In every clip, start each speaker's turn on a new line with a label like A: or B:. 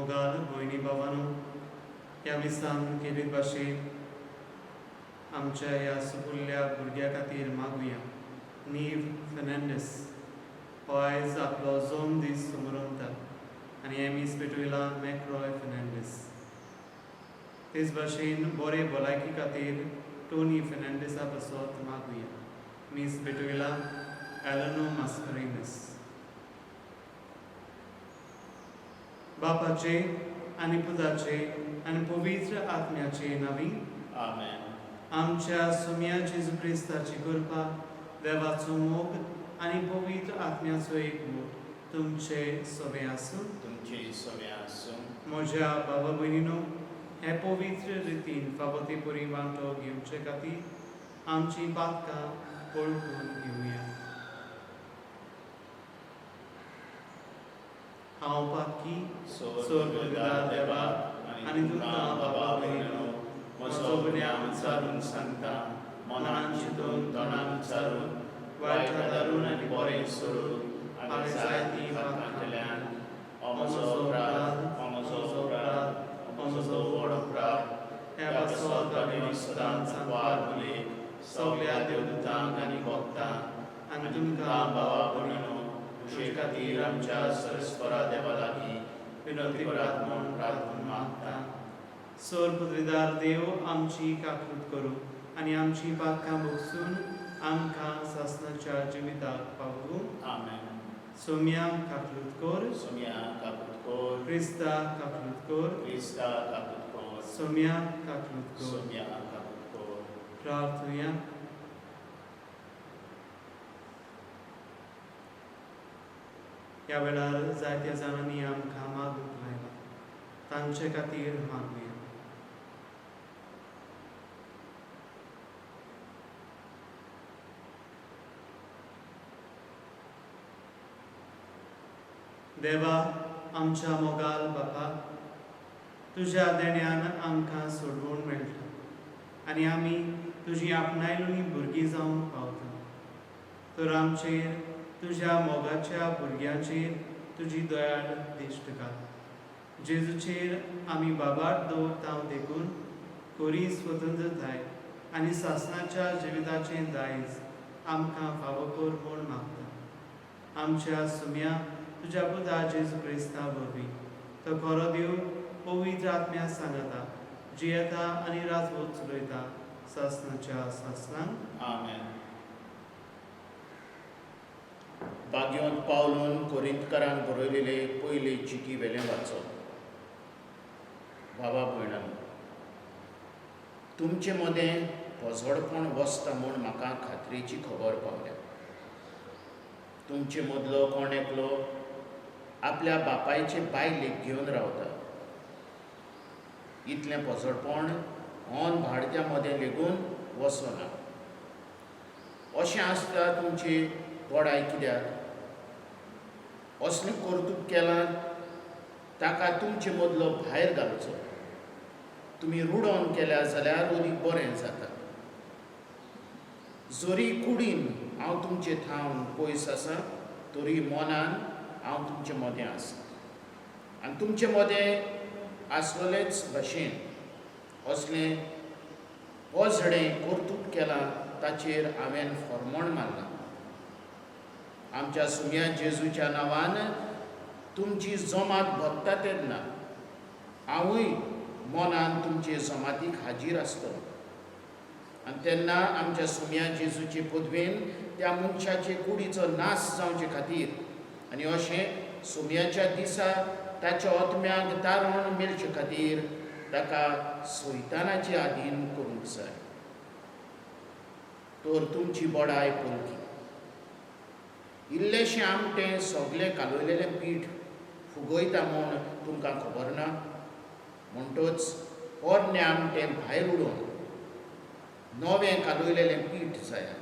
A: मोगाल भयणी भावानो, ह्या मिसान केलीत भाशेन आमच्या ह्या सुपुल्ल्या भुरग्या खातीर मागुया. नीव फेर्नांडीस हो आयज आपलो जोम दीस समोरता आनी एमीस पेटुयला मॅक्रॉय फेर्नांडीस. तेच भाशेन बरे भलायकी खातीर टोनी फेर्नांडीसा पासत मागुया. Miss पेटुयला एलेनो Mascarenhas. बापाचे आनी पुताचे आनी पवित्र आत्म्याचे नावी
B: आमेन.
A: आमच्या सुम्या जेजू क्रिस्ताची कृपा, देवाचो मोग आनी पवित्र आत्म्याचो एकमूट तुमचे सोबे आसूं.
B: तुमचे सवे आसूं.
A: म्हज्या बाबा भयणीनो, हे पवित्र रितीन फावती परी वांटो घेवचे खातीर आमची पातकां पळकून घेवया. हांव पातकी सोर्गदार देवाक आनी तुमकां बाबा भयणीनो म्हजो गुन्यांव विचारून सांगता. मनान चिंतून तोंडान विचारून वायट दारून आनी बरें सोडून हांवें जायतीं पातकां केल्यान हो म्हजो अपराध, हो म्हजो व्हड अपराध. ह्या पासत आनी सदांच सांगपाक उलयक सगळ्या देवदूतांक आनी भक्तांक आनी तुमकां बाबा भयणीनो तुजे खातीर आमच्या सरस्वरा देवा लागीं विनंती करात म्हूण प्रार्थना मागता. सोर्गदार देव आमची काकूट करूं आनी आमची पातकां भोगसून आमकां सासणाच्या जिविताक पावूं.
B: आमेन.
A: सोम्या काकूट कर.
B: सोम्या काकूट कर.
A: क्रिस्ता काकूट कर.
B: क्रिस्ता काकूट कर.
A: सोम्या काकूट कर.
B: सोम्या काकूट कर.
A: प्रार्थुया. ह्या वेळार जायत्या जाणांनी आमकां मागूंक लायला, तांचे खातीर मागुया. देवा आमच्या मोगाल बापा, तुज्या देण्यान आमकां सोडवून मेळटा आनी आमी तुजी आपणायलोनी भुरगीं जावंक पावता. तर आमचेर तुज्या मोगाच्या भुरग्यांचेर तुजी दयाळ दिश्ट घाल. जेजूचेर आमी बाबाट दवरता देखून खरी स्वतंत्रताय आनी सासणाच्या जिविताचें दायज आमकां फावो कर म्हूण मागता. आमच्या सुम्या तुज्या पुता जेजू क्रिस्ता वरवीं तो खरो देव पवित्र आत्म्या सांगता, जियेता आनी राजवट चलयता सासणाच्या सासणांक.
B: आमेन. बागयोंत पावलून कोरिंतकारांक बरयलेले पयले चिटी वेलें वाचप. बाबा भयणांनो, तुमचे मदें पोजोडपण वसता म्हूण म्हाका खात्रेची खबर पावल्या. तुमचे मदलो कोण एकलो आपल्या बापायचे बायलेक घेवन रावता. इतलें पोजोडपण होन भाडक्या मदें लेगून वचना. अशें आसता तुमची वडाय कित्याक? असलें कर्तूब केलां ताका तुमचे मदलो भायर घालचो. तुमी रुडोवन केल्या जाल्यार ओदी बरें जाता. जरी कुडीन हांव तुमचे थावन पयस आसा, तरी मनान हांव तुमचे मदें आसा. आनी तुमचे मदें आसलेलेच भाशेन असलें हो झडें कर्तूब केलां ताचेर हांवें फर्मोण मारलां. आमच्या सुम्या जेजूच्या नांवान तुमची जमात भोगता तेन्ना हांवूय मनान तुमचे जमातीक हाजीर आसतलो. आनी तेन्ना आमच्या सुम्या जेजूचे पदवेन त्या मनशाचे कुडीचो नाश जावचे खातीर आनी अशें सुम्याच्या दिसा ताच्या आत्म्याक तारण मेळचे खातीर ताका सैतानाचे आधीन करूंक जाय. तर तुमची बडाय पलकी. इल्लेशें आमटें सगलें कालयलेलें पीठ फुगयता म्हूण तुमकां खबर ना? म्हणटच पोरणें आमटें भायर उडोवन नवें कालयलेलें पीठ जायात.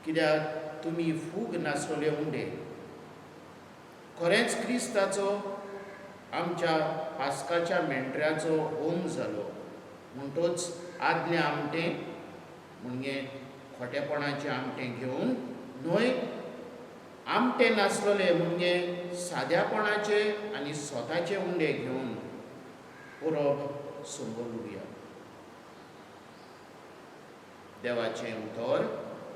B: कित्याक तुमी फूग नासलोले उंडे. खरेंच क्रिस्ताचो आमच्या पास्काच्या मेंढऱ्याचो होम जालो. म्हणटच आदलें आमटें म्हणजे खोटेपणाचें आमटें घेवन न्हय आमटे नासलोले म्हणजे साद्यापणाचे आनी स्वताचे उंडे घेवन परब सोंगून उरया. देवाचें उतर.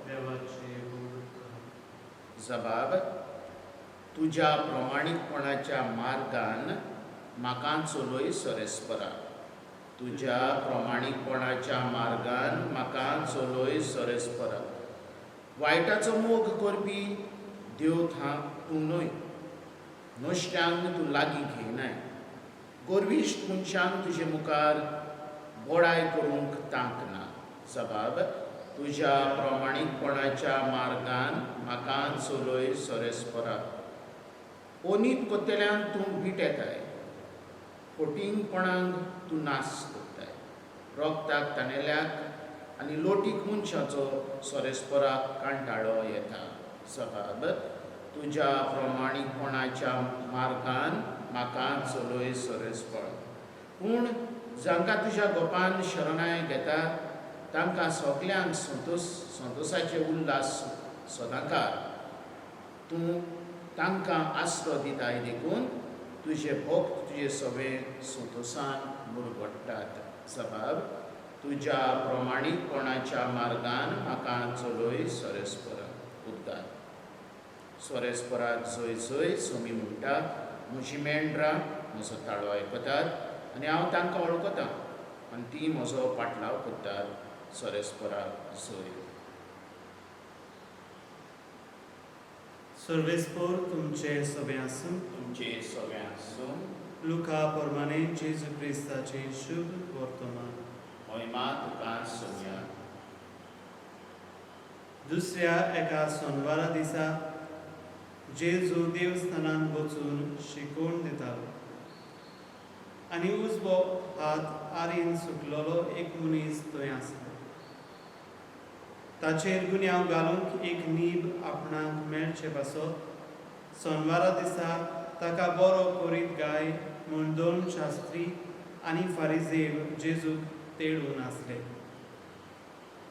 A: देवाचे उतर.
B: जबाब. तुज्या प्रमाणीकपणाच्या मार्गान म्हाका चलोय सोरेस्परा. तुज्या प्रमाणीकपणाच्या मार्गान म्हाका चलोय सोरेस्परा. वायटाचो मोग करपी देव तूं न्हय. नश्ट्यांक तूं लागीं घेयनाय. गर्विश्ट मनशांक तुजे मुखार बोडाय करूंक तांकना. जबाब. तुज्या प्रमाणीकपणाच्या मार्गान म्हाका चलोय सोरेस्परा. ओनीत कोत्तेल्यांक तूं वीट येताय. फटिंगपणांक तूं नास करताय. रोगताक ताणेल्याक आनी लोटीक मनशाचो सोरेस्पराक कांटाळो येता. जबाब. तुज्या प्रमाणीकपणाच्या मार्गान म्हाका चलोय सोरेस्परा. पूण जांकां तुज्या गोपान शरणाय घेता तांकां सगल्यांक संतोशाचे उल्हास सदांकार. तूं तांकां आस्रो दिताय देखून तुजे भक्त तुजे सवे संतोशान मुरगडटात. जबाब. तुज्या प्रमाणीकपणाच्या मार्गान म्हाका चलोय सोरेस्परा. उद्गार. सोरेस्पराक जय जय सोमी म्हणटा. म्हजी मेंढरां म्हजो ताळो आयकतात आनी हांव तांकां वळखतां आनी तीं म्हजो पाटलाव करतात. सोरेस्पराक जय.
A: सर्वेस्पोर तुमचे सभे आसूं.
B: तुमचे सगळ्यांसून
A: लुका प्रमाणे जेजू क्रिस्ताचे शुभ वर्तमान.
B: महिमा तुका सोम्या.
A: दुसऱ्या एका सोनवारा दिसा जेजू देवस्थानांत वचून शिकोवन दितालो. आनी उजवो हात आरीन सुकलोलो एक मनीस थंय आसलो. ताचेर गुन्यांव घालूंक एक नीब आपणाक मेळचे पासत सोनवारा दिसा ताका बरो करीत गाय म्हूण दोन शास्त्री आनी फारिझेव जेजूक तेडून आसले.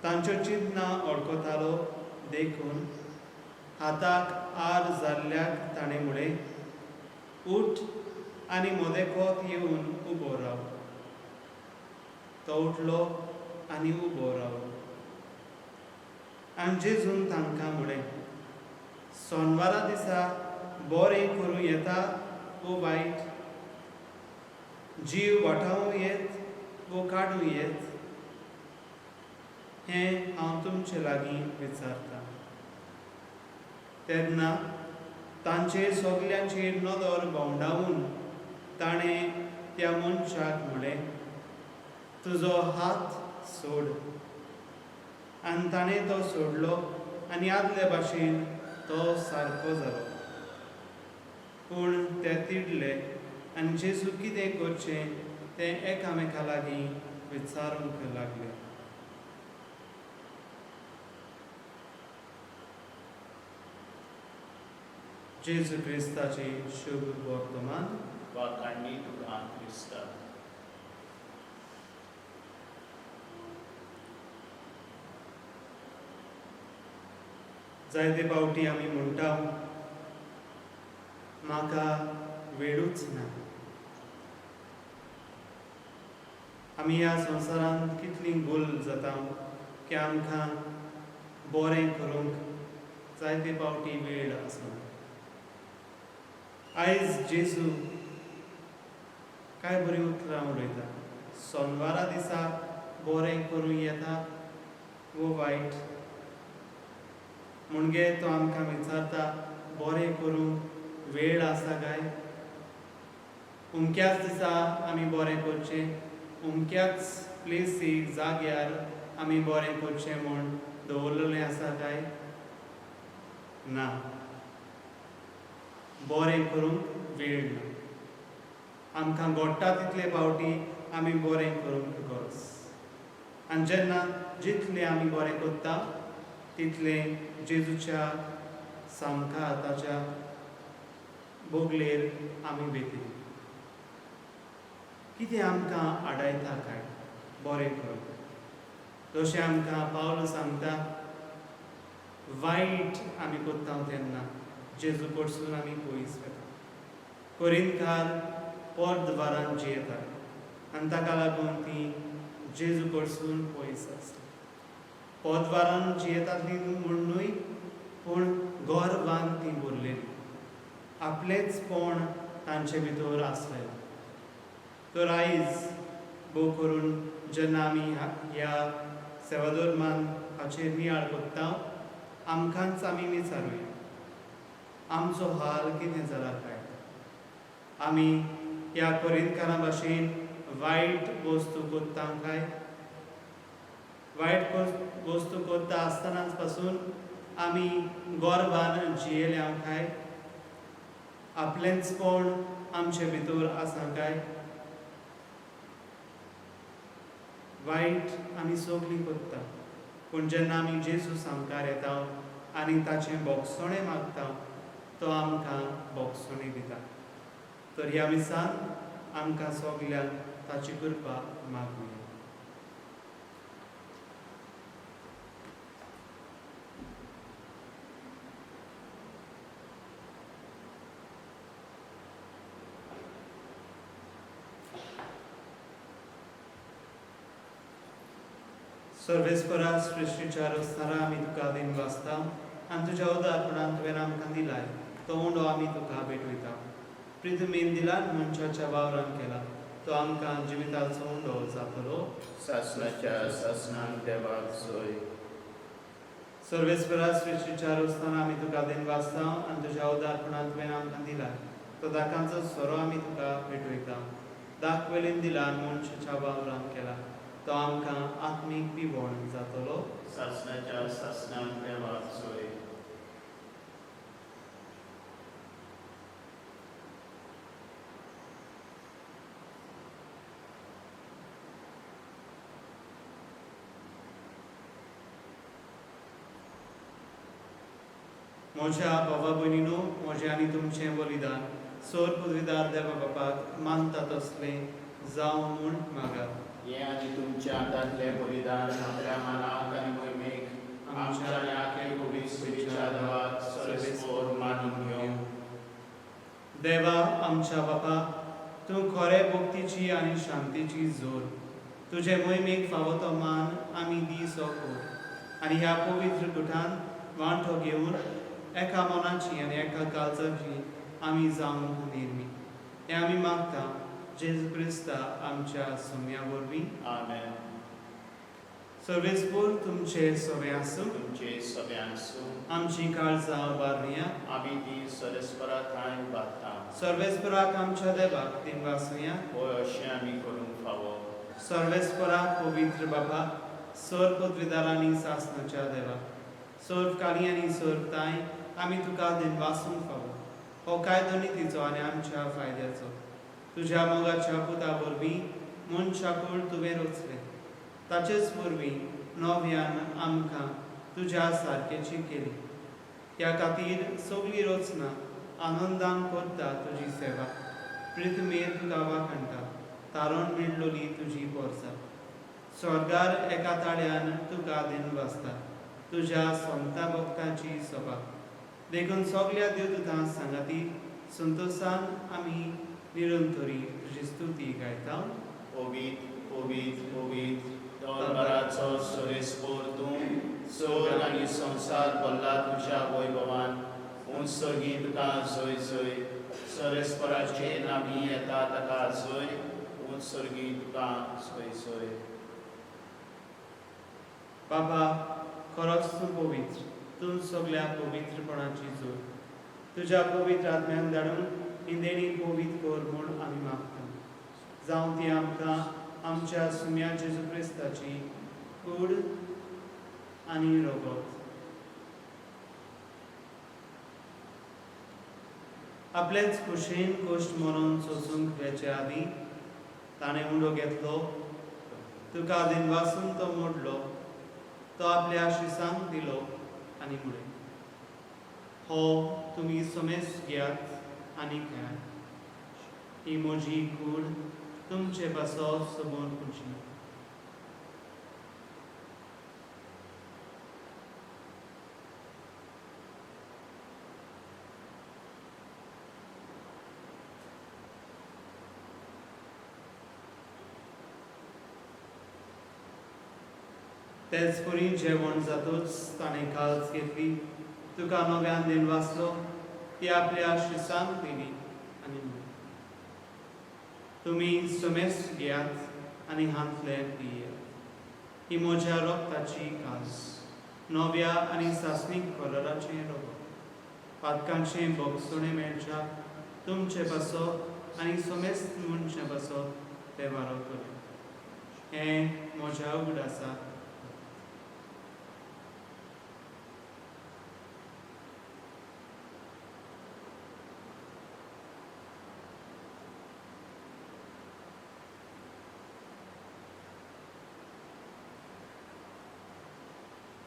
A: तांच्यो चिन्नां वळखतालो देखून हाताक आर जाल्ल्याक ताणें म्हळें, उठ आनी मोदेकोत येवन उबो राव. तो उठलो आनी उबो रावलो. आनी जेजून तांकां म्हळें, सोनवारा दिसा बरें करूं येता वो वायट, जीव वाटावूं येत वो काडूं येत, हें हांव तुमचे लागीं विचारतां. तेन्ना तांचेर सगल्यांचेर नदर भोंवडावून ताणें त्या मनशाक म्हळें, तुजो हात सोड. आनी ताणें तो सोडलो आनी आदले भाशेन तो सारको जालो. पूण ते तिडले आनी जेजू कितें करचें तें एकामेका लागीं विचारूंक लागले. जेजू क्रिस्ताचे शुभ वर्तमान.
B: वाकांनी तुका क्रिस्ता.
A: जायते फावटी आमी म्हणटा, म्हाका वेळूच ना. आमी ह्या संवसारांत कितलीं गोल जाता की आमकां बरें करूंक जायते फावटी वेळ आसना. आयज जेजू काय बरीं उतरां उलयता. सोनवारा दिसा बरें करूं येता वो वायट. म्हणजे तो आमकां विचारता, बरें करूंक वेळ आसा काय? अमक्याच दिसा आमी बरें करचें, अमक्याच प्लेसीर जाग्यार आमी बरें करचें म्हूण दवरलेलें आसा काय? ना. बरें करूंक वेळ ना. आमकां घडटा तितले फावटी आमी बरें करूंक गरज. आनी जेन्ना जितलें आमी बरें करता तितलें जेजूच्या सामका हाताच्या बोगलेर आमी बेती. कितें आमकां आडायता काय बरें करूंक? जशें आमकां पावलो सांगता, वायट आमी करता तेन्ना जेजू कडसून आमी पयस वता. कोरिंथकार पोरद्वारान जियेतात आनी ताका लागून ती जेजू कडसून पयस आसता. पोरद्वारान जियेताली म्हणूनय पूण गोरवान ती भरलेली. आपलेचपण तांचे भितर आसलेलें. तर आयज भोव करून जेन्ना आमी ह्या सेवाधर्मान हाचेर नियाळ कोत्ता आमकांच आमी विचारुया आमचो हाल कितें जाला काय. आमी ह्या कोरिंथकारां भाशेन वायट वस्तू कोत्ता काय. वायट वस्तू कोत्ता आसतनाच पासून आमी गोरवान जियेल्या काय. आपलेंचपण आमचे भितर आसा काय. वायट आमी सगळीं कोत्ता पूण जेन्ना आमी जेजू सांगकार येता आनी ताचें बोगसणें मागता तो आमकां बोगसणें दिता. तर ह्या मिसान आमकां सगल्यांक ताची कृपा मागुया. सर्वेस्परा सृश्टीच्या रस्तारा आमी तुका दिन वाचता आनी तुज्या उदारपणान तुवें आमकां दिलाय तो उंडो आमी तुका भेटयता. पृथ्वीन दिलान मनशाच्या वावरान केला तो आमकां जिविताचो उंडो जातलो.
B: सासणाच्या सासणांक देवाक सोय.
A: सर्वेस्परा सृश्टीच्या रस्ताना आमी तुका दिन वाचता आनी तुज्या उदारपणान तुवें आमकां दिलाय तो दाकांचो सोरो आमी तुका भेटयता. दाखवेलीन दिलान मनशाच्या वावरान केला तो आमकां आत्मीक पिवण जातलो.
B: सासणाच्या सासणांक देवाक सोय.
A: म्हज्या भावा भयणीनो म्हजें आनी तुमचें बलिदान सोर पदवीदार देवा बापाक मानता तसलें जावं म्हूण मागात.
B: हें आनी तुमच्या हातांतलें बलिदान आपल्या मानाक आनी मोहिमेक आमच्या आनी आख्या पवित्र स्पिरिच्या देवाक सर्वेस्पोर मानून घेवं.
A: देवा आमच्या बापा तूं खरे भक्तीची आनी शांतीची जोर. तुजे मोहिमेक फावो तो मान आमी दी सोको आनी ह्या पवित्र गुठान वांटो घेवन एका मनाची आनी एका काळजाची आमी जावं निर्मी. हें आमी मागता जेजू क्रिस्ता आमच्या सुम्या वरवीं.
B: आमेन.
A: सर्वेस्पोर तुमचे सवे आसूं.
B: तुमचे सगळ्यांक सूं.
A: आमची काळजां उबारया.
B: आमी ती सर्वेस्परा थंय उबारता.
A: सर्वेस्पराक आमच्या देवाक दिन वाचुया.
B: होय अशें आमी करूंक फावो.
A: सर्वेस्पराक पवित्र बाबा सोर पदवीदारांनी सासणाच्या देवा सोर्व काळी आनी सोर्व ताय आमी तुका दिन वाचूंक फावो. हो कायदो नितीचो आनी आमच्या फायद्याचो. तुज्या मोगाच्या पुता वरवीं मनशाकूळ तुवें रचलें. ताचेच वरवीं नव्यान आमकां तुज्या सारकेची केली. त्या खातीर सगळीं रचना आनंदान करता तुजी सेवा. पृथ्वीर तुका वाखणटा तारण मिळलोली तुजी पोरसां. स्वर्गार एका ताळ्यान तुका दिन वाचता तुज्या सोमता भक्तांची सभा. देखून सगळ्या देवदूतां सांगाती संतोशान आमी निरंतरी तुजी स्तुती गायता.
B: पवित्र पवित्र पवित्र दरबाराचो सर्वेस्पोर तूं सोर आनी संवसार भरला तुज्या वैभवान. पूण सर्गी तुका सोय सोय. सर्वेस्पराचे नामी येता ताका सोय. पूण सर्गी तुका सोय सोय.
A: बाबा खरोच तूं पवित्र. तूं सगळ्या पवित्रपणाची जोड. तुज्या पवित्र आत्म्याक धाडून ही देणी पवित्र कर म्हूण आमी मागता. जावं ती आमकां आमच्या सुम्या जेजू क्रिस्ताची कूड आनी रगत. आपलेच कुशीन कश्ट मरून सोसूंक वेचे आदीं ताणें उंडो घेतलो. तुका दिन वाचून तो मोडलो. तो आपल्या शिसांक दिलो आनी म्हणलें हो तुमी समेस घेयात आनी खेळात. ही म्हजी कूड तुमचे पासो समोर पुंजी. तेच पुरी जेवण जातूच ताणें काल्स घेतली, तुका नव्यान दिन वाचलो, ती आपल्या शिसांक दिली आनी म्हणली, तुमी सुमेस घेयात आनी हांतले पियेत. ही म्हज्या रोगताची कास, नव्या आनी सासणीक कलराचें रोगत. पातकांचें बोगसुणें मेळच्याक तुमचे बसो आनी सुमेस तुमचे बसो ते वारो करूं. हें म्हज्या उगडासाक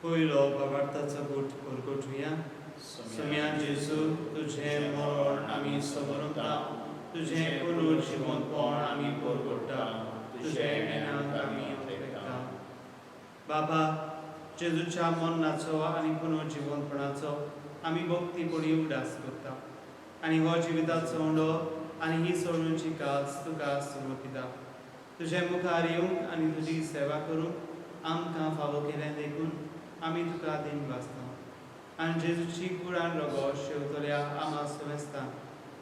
A: पयलो बाबार्थाचो बूट परगटुया. सुम्या जेजू, तुझें मरण आमी समरता, तुझें पुनर्जीवनपण आमी परगट्टा, तुझें मेनाक आमी ओंपेकता. बाबा, जेजूच्या मरणाचो आनी पुनर्जीवनपणाचो आमी भक्तीपणी उगडास करता आनी हो जिविताचो उंडो आनी ही सोडूंची कास तुका सुरू दिता. तुजे मुखार येवंक आनी तुजी सेवा करूंक आमकां फावो केलें देखून आमी तुका दिन वाचता. आनी जेजूची कुरान रगो शेवतल्या आमा समेस्तान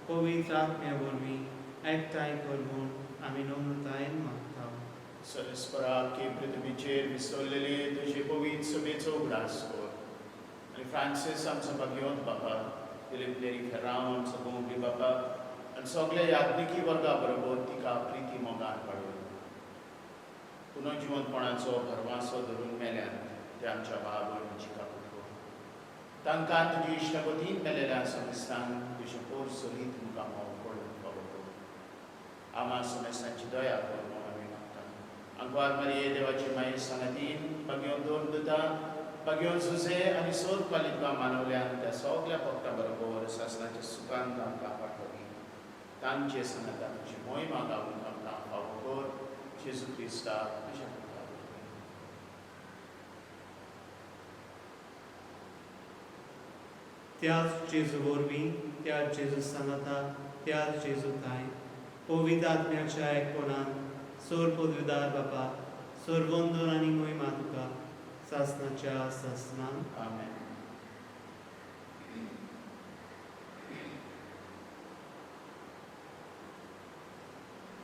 A: पवित्र आत्म्या वरवीं एकठांय कर म्हूण आमी नम्रतायेन मागता.
C: सर्वेस्परा की पृथ्वीचेर विसरलेली तुजे पवित्र सभेचो उगडास कर. आनी फ्रांसीस आमचो भाग्योत बापा, फिलीप नेरी फेरांव आमचो गोंवली बापा, आनी सगळे याज्ञिकी वर्गा बरोबर तिका प्रिती मोगान पाडून पुनर्जीवनपणाचो भरवासो धरून मेल्यान ते आमच्या भाव भयणीची काकूट कर. तांकां तुजी इश्टगतीन मेलेल्या समेस्तान तुजे पोर सरीत मुखार पडून फावो कर. आमा समेस्तांची दया कर म्हूण आमी मागता. आंकवार मारये देवाची माये सांगातीन भाग्योन दोन दुता, भाग्योन सुसे आनी सोद पालिका मानवल्यान त्या सगळ्या भक्तां बरोबर सासणाच्या सुखान तांकां पाठवली. तांचे सांगातांची मोहिमा गावून आमकां फावो कर. जेजू क्रिस्ता तुज्या पुता वरवीं.
A: त्याच जेजू वरवीं, त्याच जेजू सांगाता, त्याच जेजू ताय, पवित्र आत्म्याच्या एकपणान सोर पदवीदार बापा, सोर वंदन आनी मोहिमा तुका सासणाच्या सासणान.
C: आमेन.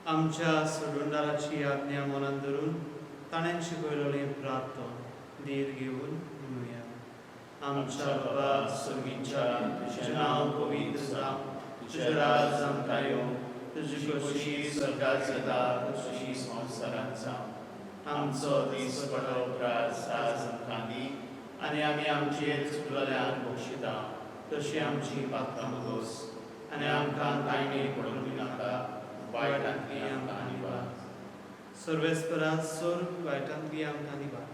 A: आमच्या सोडूनदाराची आज्ञा मनान धरून ताणें शिकयलेलें प्रार्थन धीर घेवन म्हणुया. आमच्या बाबा स्वर्गीच्या, तुजें नांव पवित्र जावं, तुजें राज आमकां येवं, तुजी खोशी स्वर्गांत जाता तशी संवसारांत जावं. आमचो दीस पडलो आज आमकां दी, आनी आमी आमचेर चुकलेल्यांक बक्षिता तशी आमची पातकां बगोस, आनी आमकां कांय पडूंक दिनाका, वायटांतली आमकां निवार. सर्वेस्परा सोर वायटांतली आमकां निवार.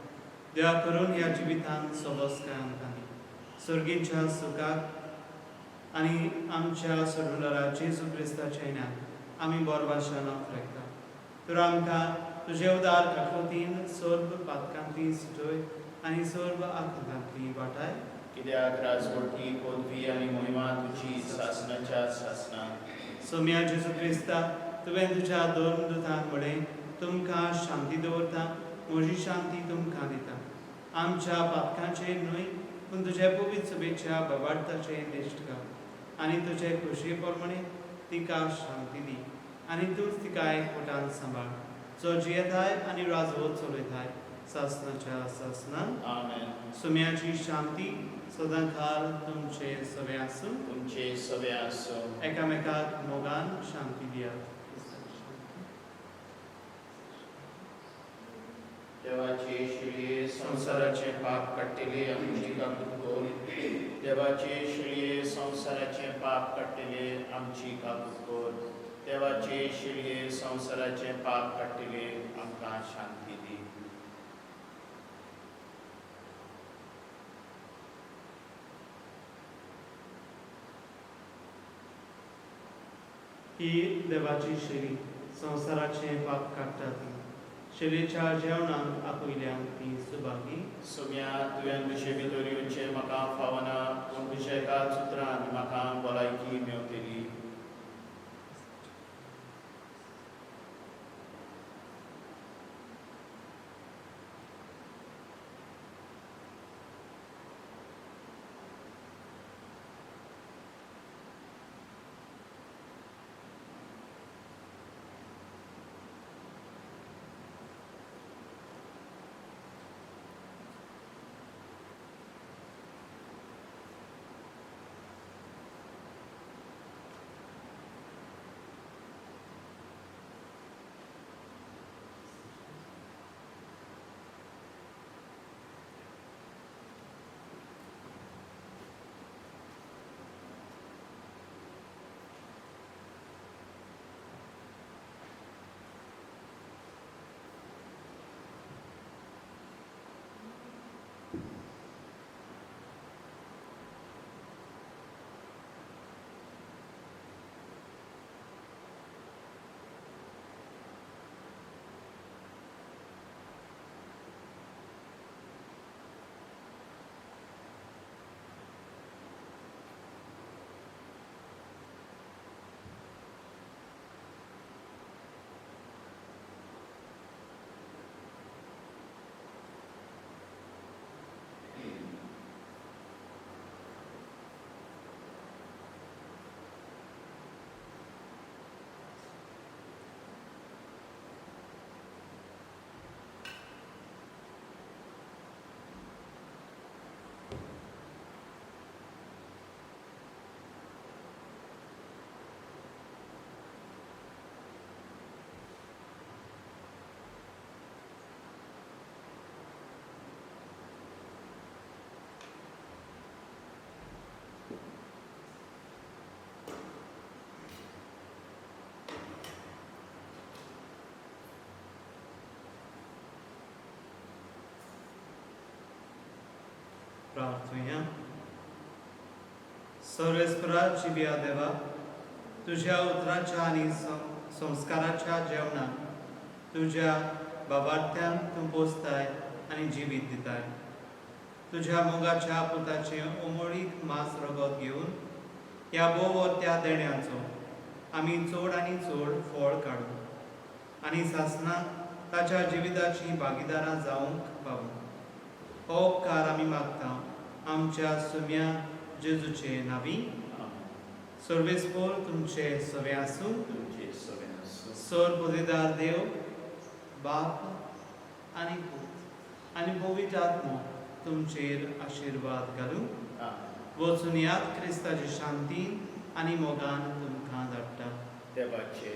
A: देवा करून ह्या जिवितांत सोबस काय आमकां दी. सर्गीच्या सुखाक आनी आमच्या सोडूनदारा जेजू क्रिस्ताच्या इनान आमी बोरभाशेन आपलेकता. तर आमकां तुजे उदार काकुतीन सर्व पातकांतली सुटय आनी सर्व आकांतांतली वाटाय.
C: कित्याक राजवटी पदवी आनी मोहिमा तुजी सासणाच्या सासणान.
A: सोम्या जेजू क्रिस्ता, तुवें तुज्या दोन दुतांक म्हळें, तुमकां शांती दवरता, म्हजी शांती तुमकां दिता. आमच्या पातकांचेर न्हय, पूण तुजे पवित्र सभेच्या बाबार्थाचेर दिश्ट घाल आनी तुजे खोशये प्रमाणे तिका शांती दी. आनी तूंच तिका एकवटान सांबाळ, जो जियेताय आनी राजवट चलयताय सासणाच्या सासणान.
C: आमेन.
A: सुम्याची शांती सदांकाळ तुमचे सवे आसूं.
C: तुमचे सवे आसूं.
A: एकामेकाक मोगान शांती दियात.
C: देवाचे शिळये संसाराचे पाप काडटले आमची काकूट कर. देवाचे शिळये संसाराचे पाप काडटले आमची काकूट कर. देवाचे शिळये संसाराचे पाप काडटले आमकां शांती दी.
A: ही देवाची शिरी संसाराचे पाप काडटा ती. शिरीच्या जेवणाक आपयल्यांक ती सुभागी.
C: सुम्या तुवें तुजे भितर येवचें म्हाका फावना, पूण तुज्या एकाच उतरान म्हाका भलायकी मेवतली.
A: प्रार्थुया. सर्वेस्पराची बिया देवा, तुझ्या उतराच्या आणि संस्काराच्या जेवणात तुझ्या बाबार्थ्यांक तूं पोसताय आनी जिवीत दिताय. तुझ्या मोगाच्या पुताचे ओमळीक मास रगत घेवन ह्या त्या देण्याचो आमी चड आनी चड फळ काडू आनी सासणाक ताच्या जिविताची भागीदारां जावंक पावू. हो उपकार आमी मागता आमच्या सुम्या जेजूचे नांवी. सर्वेस्पोर तुमचे सवे आसूं.
C: तुमचे सगळे आसूं.
A: सर पोदेदार देव, बाप आनी पूत आनी पवित्र आत्मो तुमचेर आशिर्वाद घालूं. वचून याद क्रिस्ताची शांती आनी मोगान तुमकां धाडटा.
C: देवाचे